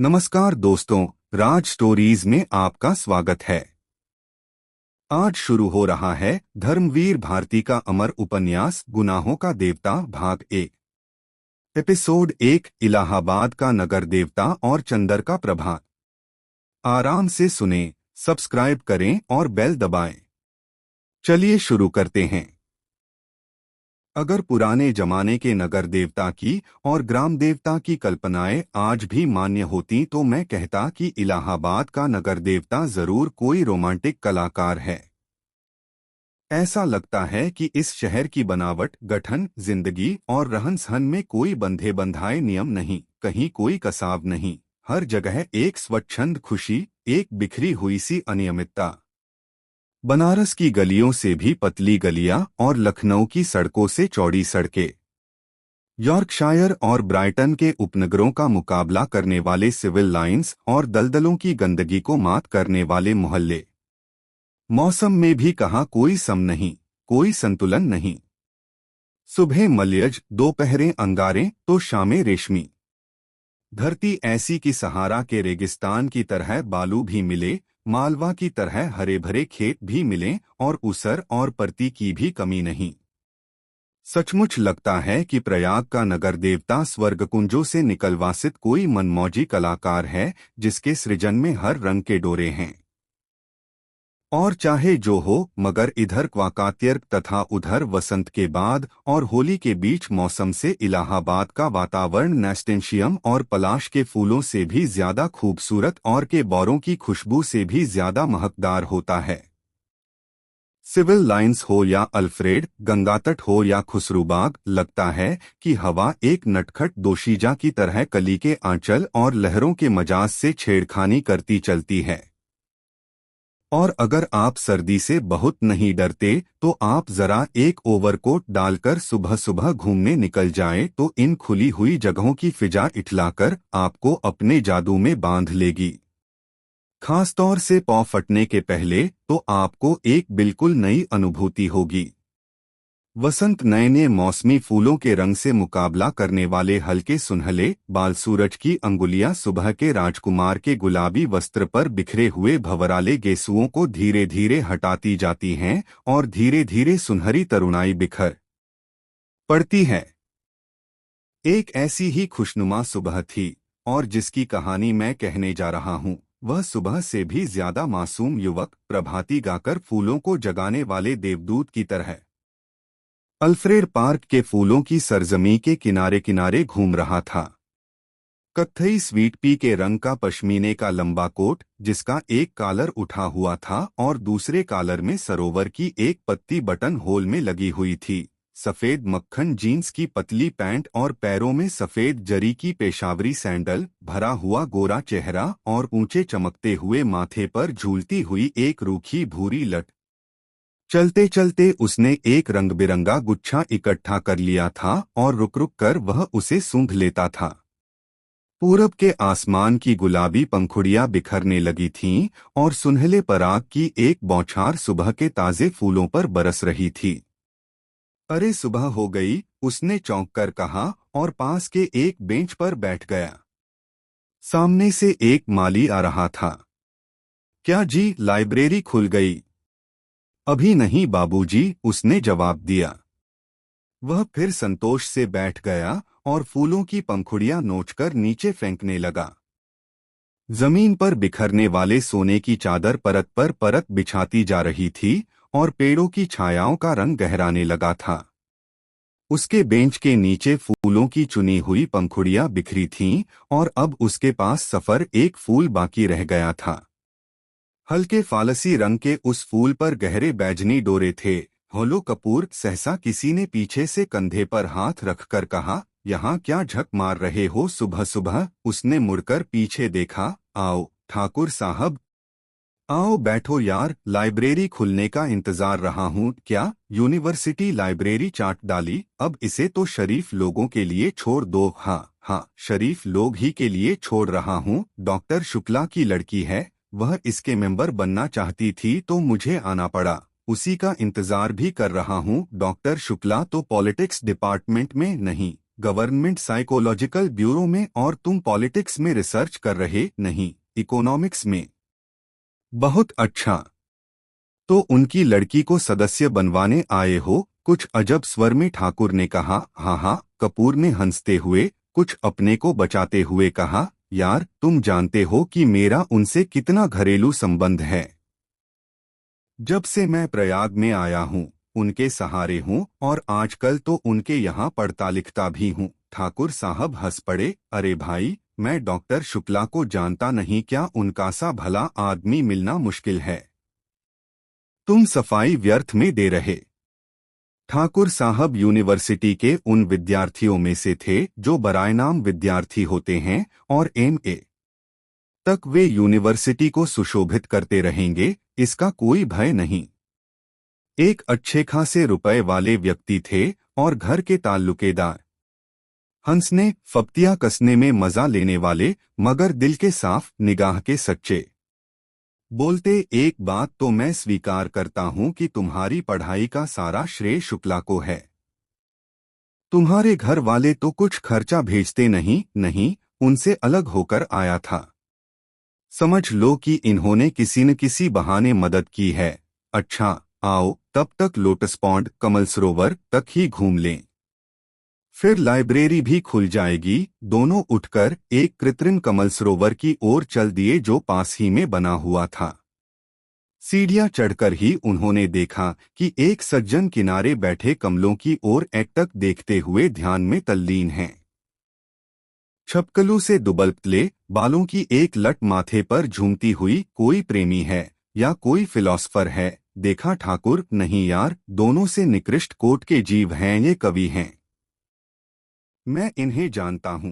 नमस्कार दोस्तों, राज स्टोरीज में आपका स्वागत है। आज शुरू हो रहा है धर्मवीर भारती का अमर उपन्यास गुनाहों का देवता भाग 1। एपिसोड 1, इलाहाबाद का नगर देवता और चंदर का प्रभात। आराम से सुने, सब्सक्राइब करें और बेल दबाएं। चलिए शुरू करते हैं। अगर पुराने जमाने के नगर देवता की और ग्राम देवता की कल्पनाएं आज भी मान्य होती तो मैं कहता कि इलाहाबाद का नगर देवता जरूर कोई रोमांटिक कलाकार है। ऐसा लगता है कि इस शहर की बनावट, गठन, जिंदगी और रहन-सहन में कोई बंधे बंधाए नियम नहीं, कहीं कोई कसाव नहीं। हर जगह एक स्वच्छंद खुशी, एक बिखरी हुई सी अनियमितता। बनारस की गलियों से भी पतली गलियां और लखनऊ की सड़कों से चौड़ी सड़कें। यॉर्कशायर और ब्राइटन के उपनगरों का मुकाबला करने वाले सिविल लाइंस और दलदलों की गंदगी को मात करने वाले मोहल्ले। मौसम में भी कहाँ कोई सम नहीं, कोई संतुलन नहीं। सुबह मलयज, दोपहरें अंगारें तो शामें रेशमी। धरती ऐसी कि सहारा के रेगिस्तान की तरह बालू भी मिले, मालवा की तरह हरे भरे खेत भी मिलें और उसर और परती की भी कमी नहीं। सचमुच लगता है कि प्रयाग का नगर देवता स्वर्गकुंजों से निकलवासित कोई मनमौजी कलाकार है, जिसके सृजन में हर रंग के डोरे हैं। और चाहे जो हो, मगर इधर क्वाकात्यर्क तथा उधर वसंत के बाद और होली के बीच मौसम से इलाहाबाद का वातावरण नेस्टेंशियम और पलाश के फूलों से भी ज्यादा खूबसूरत और के बौरों की खुशबू से भी ज्यादा महकदार होता है। सिविल लाइंस हो या अल्फ्रेड, गंगातट हो या खुसरूबाग, लगता है कि हवा एक नटखट दोशीजा की तरह कली के आंचल और लहरों के मजाज से छेड़खानी करती चलती है। और अगर आप सर्दी से बहुत नहीं डरते तो आप जरा एक ओवरकोट डालकर सुबह सुबह घूमने निकल जाएं तो इन खुली हुई जगहों की फिजा इठलाकर आपको अपने जादू में बांध लेगी। खासतौर से पौ फटने के पहले तो आपको एक बिल्कुल नई अनुभूति होगी। वसंत नए नए मौसमी फूलों के रंग से मुकाबला करने वाले हल्के सुनहले बाल सूरज की अंगुलियां सुबह के राजकुमार के गुलाबी वस्त्र पर बिखरे हुए भंवराले गेसुओं को धीरे धीरे हटाती जाती हैं और धीरे धीरे सुनहरी तरुणाई बिखर पड़ती है। एक ऐसी ही खुशनुमा सुबह थी, और जिसकी कहानी मैं कहने जा रहा हूँ वह सुबह से भी ज्यादा मासूम युवक, प्रभाती गाकर फूलों को जगाने वाले देवदूत की तरह अल्फ्रेड पार्क के फूलों की सरजमी के किनारे किनारे घूम रहा था। कत्थई स्वीट पी के रंग का पश्मीने का लंबा कोट, जिसका एक कॉलर उठा हुआ था और दूसरे कॉलर में सरोवर की एक पत्ती बटन होल में लगी हुई थी। सफेद मक्खन जीन्स की पतली पैंट और पैरों में सफेद जरी की पेशावरी सैंडल, भरा हुआ गोरा चेहरा और ऊंचे चमकते हुए माथे पर झूलती हुई एक रूखी भूरी लट। चलते चलते उसने एक रंग बिरंगा गुच्छा इकट्ठा कर लिया था और रुक रुक कर वह उसे सूंघ लेता था। पूरब के आसमान की गुलाबी पंखुड़ियां बिखरने लगी थीं और सुनहले पराग की एक बौछार सुबह के ताजे फूलों पर बरस रही थी। अरे सुबह हो गई, उसने चौंक कर कहा और पास के एक बेंच पर बैठ गया। सामने से एक माली आ रहा था। क्या जी, लाइब्रेरी खुल गई? अभी नहीं बाबूजी, उसने जवाब दिया। वह फिर संतोष से बैठ गया और फूलों की पंखुड़ियां नोचकर नीचे फेंकने लगा। जमीन पर बिखरने वाले सोने की चादर परत पर परत बिछाती जा रही थी और पेड़ों की छायाओं का रंग गहराने लगा था। उसके बेंच के नीचे फूलों की चुनी हुई पंखुड़ियां बिखरी थीं और अब उसके पास सफर एक फूल बाकी रह गया था। हल्के फालसी रंग के उस फूल पर गहरे बैजनी डोरे थे। होलो कपूर, सहसा किसी ने पीछे से कंधे पर हाथ रखकर कहा, यहाँ क्या झक मार रहे हो सुबह सुबह? उसने मुड़कर पीछे देखा। आओ ठाकुर साहब, आओ बैठो यार, लाइब्रेरी खुलने का इंतजार रहा हूँ। क्या यूनिवर्सिटी लाइब्रेरी चाट डाली? अब इसे तो शरीफ लोगों के लिए छोड़ दो। हाँ हाँ, शरीफ लोग ही के लिए छोड़ रहा हूँ। डॉक्टर शुक्ला की लड़की है, वह इसके मेंबर बनना चाहती थी तो मुझे आना पड़ा। उसी का इंतजार भी कर रहा हूँ। डॉक्टर शुक्ला तो पॉलिटिक्स डिपार्टमेंट में नहीं, गवर्नमेंट साइकोलॉजिकल ब्यूरो में, और तुम पॉलिटिक्स में रिसर्च कर रहे, नहीं इकोनॉमिक्स में। बहुत अच्छा। तो उनकी लड़की को सदस्य बनवाने आए हो? कुछ अजब स्वर में ठाकुर ने कहा। हाँ हाँ, कपूर ने हंसते हुए कुछ अपने को बचाते हुए कहा, यार तुम जानते हो कि मेरा उनसे कितना घरेलू संबंध है। जब से मैं प्रयाग में आया हूँ उनके सहारे हूँ, और आजकल तो उनके यहाँ पढ़ता लिखता भी हूँ। ठाकुर साहब हंस पड़े। अरे भाई, मैं डॉक्टर शुक्ला को जानता नहीं क्या? उनका सा भला आदमी मिलना मुश्किल है। तुम सफाई व्यर्थ में दे रहे। ठाकुर साहब यूनिवर्सिटी के उन विद्यार्थियों में से थे जो बरायनाम विद्यार्थी होते हैं, और एमए तक वे यूनिवर्सिटी को सुशोभित करते रहेंगे, इसका कोई भय नहीं। एक अच्छे खासे रुपए वाले व्यक्ति थे और घर के ताल्लुकेदार। हंसने फप्तियां कसने में मजा लेने वाले, मगर दिल के साफ, निगाह के सच्चे। बोलते, एक बात तो मैं स्वीकार करता हूं कि तुम्हारी पढ़ाई का सारा श्रेय शुक्ला को है। तुम्हारे घर वाले तो कुछ खर्चा भेजते नहीं। नहीं, उनसे अलग होकर आया था। समझ लो कि इन्होंने किसी न किसी बहाने मदद की है। अच्छा, आओ तब तक लोटस पॉन्ड, कमल सरोवर तक ही घूम लें। फिर लाइब्रेरी भी खुल जाएगी। दोनों उठकर एक कृत्रिम कमल सरोवर की ओर चल दिए जो पास ही में बना हुआ था। सीढ़ियां चढ़कर ही उन्होंने देखा कि एक सज्जन किनारे बैठे कमलों की ओर एकटक देखते हुए ध्यान में तल्लीन हैं। छपकलू से दुबलपतले बालों की एक लट माथे पर झूमती हुई, कोई प्रेमी है या कोई फिलॉसफर है? देखा ठाकुर, नहीं यार, दोनों से निकृष्ट कोट के जीव हैं, ये कवि हैं। मैं इन्हें जानता हूं।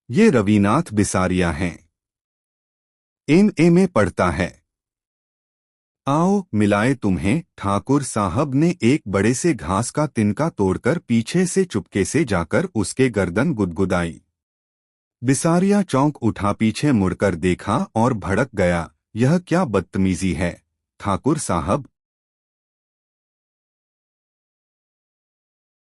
ये रविनाथ बिसारिया हैं। एमए में पढ़ता है। आओ मिलाए तुम्हें। ठाकुर साहब ने एक बड़े से घास का तिनका तोड़कर पीछे से चुपके से जाकर उसके गर्दन गुदगुदाई। बिसारिया चौंक उठा, पीछे मुड़कर देखा और भड़क गया। यह क्या बदतमीजी है? ठाकुर साहब,